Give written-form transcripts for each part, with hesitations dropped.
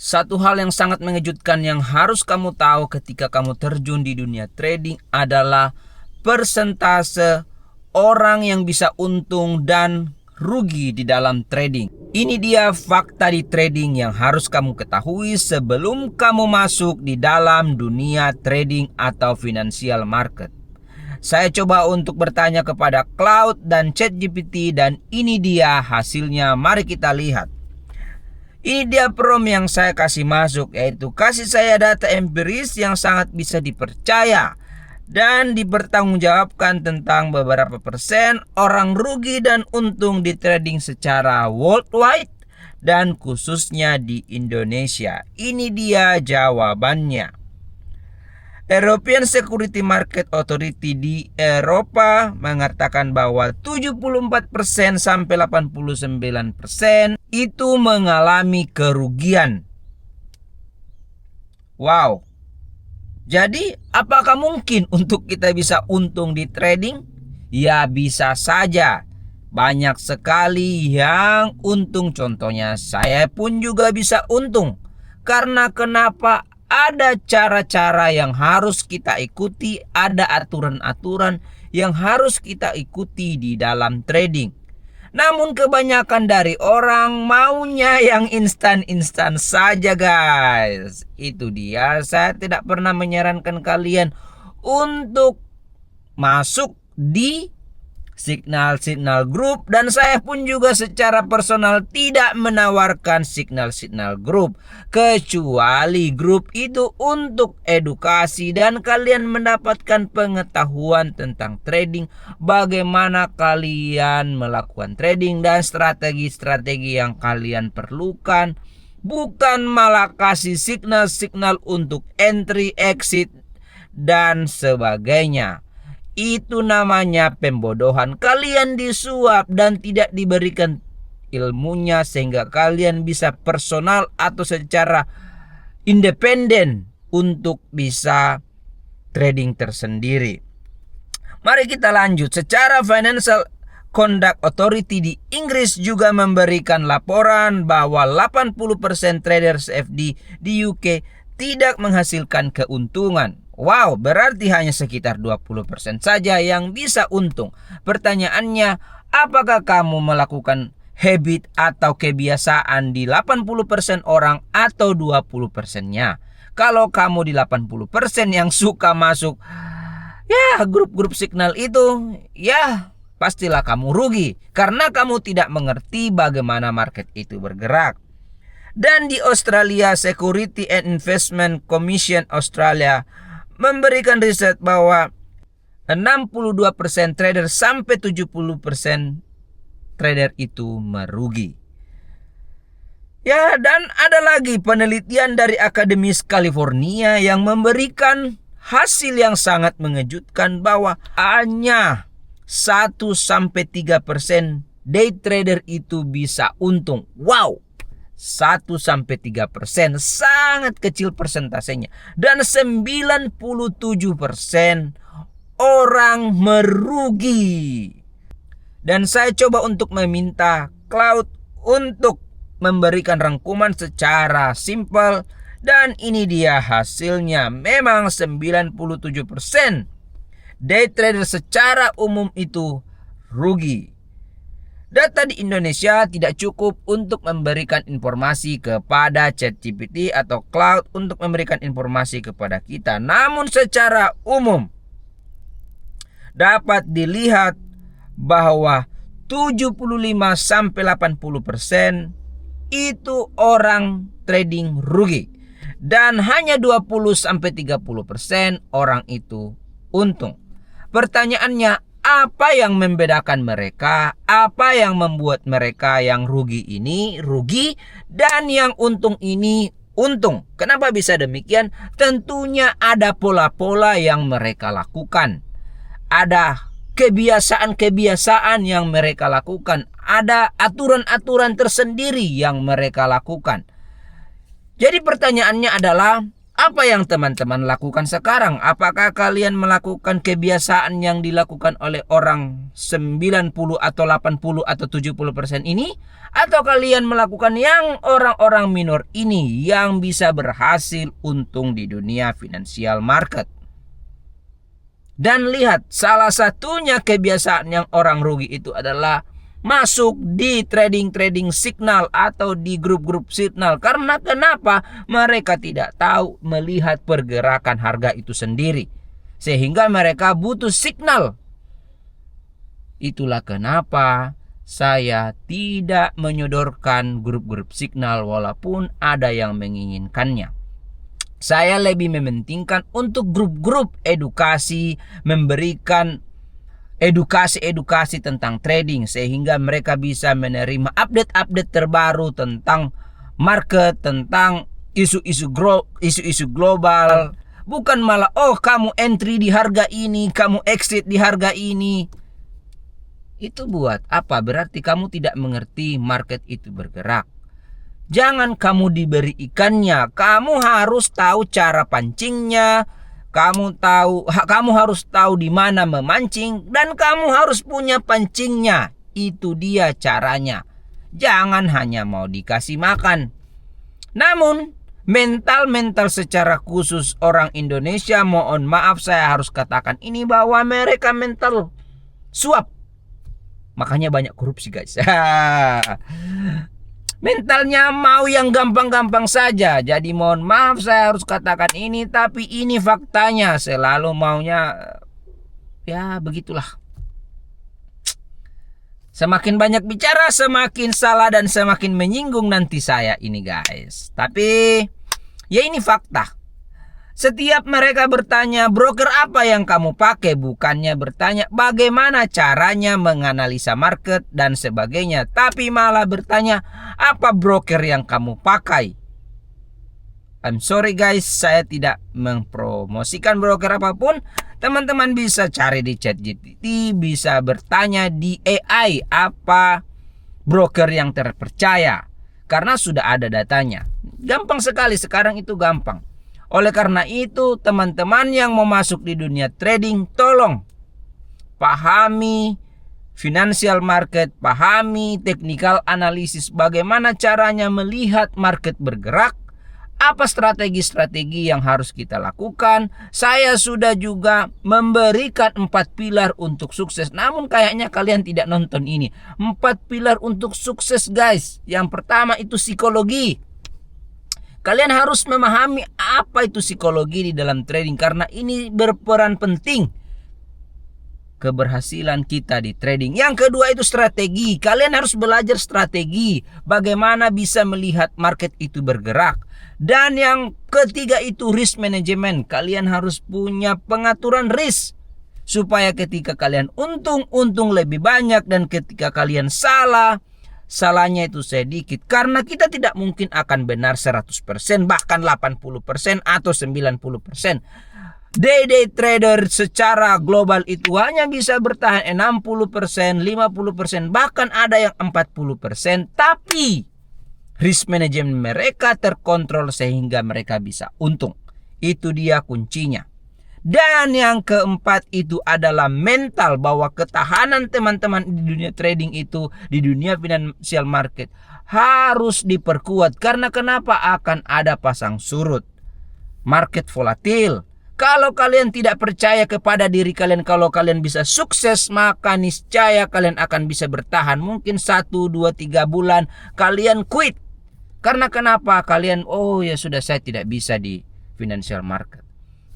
Satu hal yang sangat mengejutkan yang harus kamu tahu ketika kamu terjun di dunia trading adalah persentase orang yang bisa untung dan rugi di dalam trading. Ini dia fakta di trading yang harus kamu ketahui sebelum kamu masuk di dalam dunia trading atau financial market. Saya coba untuk bertanya kepada Cloud dan ChatGPT dan ini dia hasilnya. Mari kita lihat. Ini dia prompt yang saya kasih masuk, yaitu kasih saya data empiris yang sangat bisa dipercaya dan dipertanggungjawabkan tentang beberapa persen orang rugi dan untung di trading secara worldwide dan khususnya di Indonesia. Ini dia jawabannya. European Security Market Authority di Eropa mengatakan bahwa 74% sampai 89% itu mengalami kerugian. Wow. Jadi, apakah mungkin untuk kita bisa untung di trading? Ya, bisa saja. Banyak sekali yang untung. Contohnya, saya pun juga bisa untung. Karena kenapa? Ada cara-cara yang harus kita ikuti, ada aturan-aturan yang harus kita ikuti di dalam trading. Namun kebanyakan dari orang maunya yang instan-instan saja, guys. Itu dia, saya tidak pernah menyarankan kalian untuk masuk di signal-signal grup, dan saya pun juga secara personal tidak menawarkan signal-signal grup, kecuali grup itu untuk edukasi dan kalian mendapatkan pengetahuan tentang trading, bagaimana kalian melakukan trading dan strategi-strategi yang kalian perlukan, bukan malah kasih signal-signal untuk entry, exit dan sebagainya. Itu namanya pembodohan. Kalian disuap dan tidak diberikan ilmunya sehingga kalian bisa personal atau secara independen untuk bisa trading tersendiri. Mari kita lanjut. Secara Financial Conduct Authority di Inggris juga memberikan laporan bahwa 80% traders CFD di UK tidak menghasilkan keuntungan. Wow, berarti hanya sekitar 20% saja yang bisa untung. Pertanyaannya, apakah kamu melakukan habit atau kebiasaan di 80% orang atau 20%-nya? Kalau kamu di 80% yang suka masuk grup-grup signal itu, pastilah kamu rugi karena kamu tidak mengerti bagaimana market itu bergerak. Dan di Australia, Security and Investment Commission Australia memberikan riset bahwa 62% trader sampai 70% trader itu merugi. Ya, dan ada lagi penelitian dari Akademis California yang memberikan hasil yang sangat mengejutkan bahwa hanya 1-3% day trader itu bisa untung. Wow! 1-3%, sangat kecil persentasenya, dan 97% orang merugi. Dan saya coba untuk meminta Cloud untuk memberikan rangkuman secara simpel, dan ini dia hasilnya. Memang 97% day trader secara umum itu rugi. Data di Indonesia tidak cukup untuk memberikan informasi kepada ChatGPT atau Cloud untuk memberikan informasi kepada kita. Namun secara umum dapat dilihat bahwa 75-80% itu orang trading rugi. Dan hanya 20-30% orang itu untung. Pertanyaannya, apa yang membedakan mereka? Apa yang membuat mereka yang rugi ini rugi dan yang untung ini untung? Kenapa bisa demikian? Tentunya ada pola-pola yang mereka lakukan. Ada kebiasaan-kebiasaan yang mereka lakukan. Ada aturan-aturan tersendiri yang mereka lakukan. Jadi pertanyaannya adalah, Apa yang teman-teman lakukan sekarang? Apakah kalian melakukan kebiasaan yang dilakukan oleh orang 90 atau 80 atau 70% ini? Atau kalian melakukan yang orang-orang minor ini yang bisa berhasil untung di dunia financial market? Dan lihat, salah satunya kebiasaan yang orang rugi itu adalah masuk di trading signal atau di grup-grup signal. Karena kenapa? Mereka tidak tahu melihat pergerakan harga itu sendiri, sehingga mereka butuh signal. Itulah kenapa saya tidak menyodorkan grup-grup signal walaupun ada yang menginginkannya. Saya lebih mementingkan untuk grup-grup edukasi, memberikan edukasi tentang trading sehingga mereka bisa menerima update-update terbaru tentang market, tentang isu-isu global. Bukan malah, oh kamu entry di harga ini, kamu exit di harga ini. Itu buat apa? Berarti kamu tidak mengerti market itu bergerak. Jangan kamu diberi ikannya, kamu harus tahu cara pancingnya. Kamu harus tahu di mana memancing dan kamu harus punya pancingnya. Itu dia caranya. Jangan hanya mau dikasih makan. Namun, mental secara khusus orang Indonesia, mohon maaf saya harus katakan ini, bahwa mereka mental suap. Makanya banyak korupsi, guys. Mentalnya mau yang gampang-gampang saja. Jadi mohon maaf saya harus katakan ini, tapi ini faktanya. Selalu maunya ya begitulah. Semakin banyak bicara semakin salah dan semakin menyinggung nanti saya ini, guys. Tapi ya ini fakta. Setiap mereka bertanya, broker apa yang kamu pakai? Bukannya bertanya bagaimana caranya menganalisa market dan sebagainya. Tapi malah bertanya, apa broker yang kamu pakai? I'm sorry guys, saya tidak mempromosikan broker apapun. Teman-teman bisa cari di ChatGPT, bisa bertanya di AI apa broker yang terpercaya. Karena sudah ada datanya. Gampang sekali, sekarang itu gampang. Oleh karena itu, teman-teman yang mau masuk di dunia trading, tolong pahami financial market, pahami technical analysis, bagaimana caranya melihat market bergerak, apa strategi-strategi yang harus kita lakukan. Saya sudah juga memberikan 4 pilar untuk sukses, namun kayaknya kalian tidak nonton ini. 4 pilar untuk sukses, guys. Yang pertama itu psikologi. Kalian harus memahami apa itu psikologi di dalam trading, karena ini berperan penting keberhasilan kita di trading. Yang kedua itu strategi. Kalian harus belajar strategi, bagaimana bisa melihat market itu bergerak. Dan yang ketiga itu risk management. Kalian harus punya pengaturan risk, supaya ketika kalian untung lebih banyak, dan ketika kalian salahnya itu sedikit. Karena kita tidak mungkin akan benar 100%, bahkan 80% atau 90%. Day trader secara global itu hanya bisa bertahan 60%, 50%, bahkan ada yang 40%. Tapi risk management mereka terkontrol sehingga mereka bisa untung. Itu dia kuncinya. Dan yang keempat itu adalah mental, bahwa ketahanan teman-teman di dunia trading itu, di dunia financial market, harus diperkuat. Karena kenapa? Akan ada pasang surut, market volatil. Kalau kalian tidak percaya kepada diri kalian, kalau kalian bisa sukses, maka niscaya kalian akan bisa bertahan. Mungkin 1, 2, 3 bulan kalian quit. Karena kenapa? Kalian, oh ya sudah, saya tidak bisa di financial market.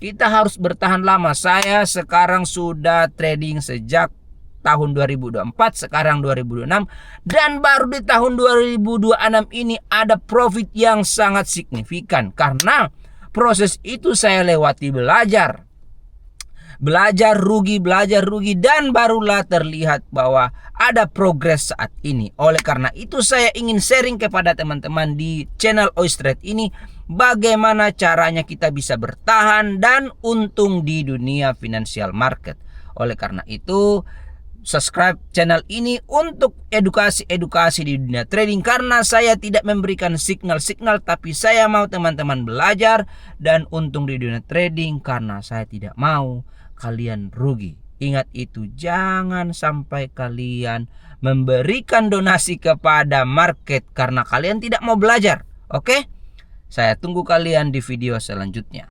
Kita harus bertahan lama. Saya sekarang sudah trading sejak tahun 2024, sekarang 2026. Dan baru di tahun 2026 ini ada profit yang sangat signifikan. Karena proses itu saya lewati belajar rugi, dan barulah terlihat bahwa ada progres saat ini. Oleh karena itu saya ingin sharing kepada teman-teman di channel Oistred ini, bagaimana caranya kita bisa bertahan dan untung di dunia financial market. Oleh karena itu, subscribe channel ini untuk edukasi-edukasi di dunia trading, karena saya tidak memberikan signal-signal, tapi saya mau teman-teman belajar dan untung di dunia trading, karena saya tidak mau kalian rugi. Ingat itu, jangan sampai kalian memberikan donasi kepada market karena kalian tidak mau belajar. Oke? Saya tunggu kalian di video selanjutnya.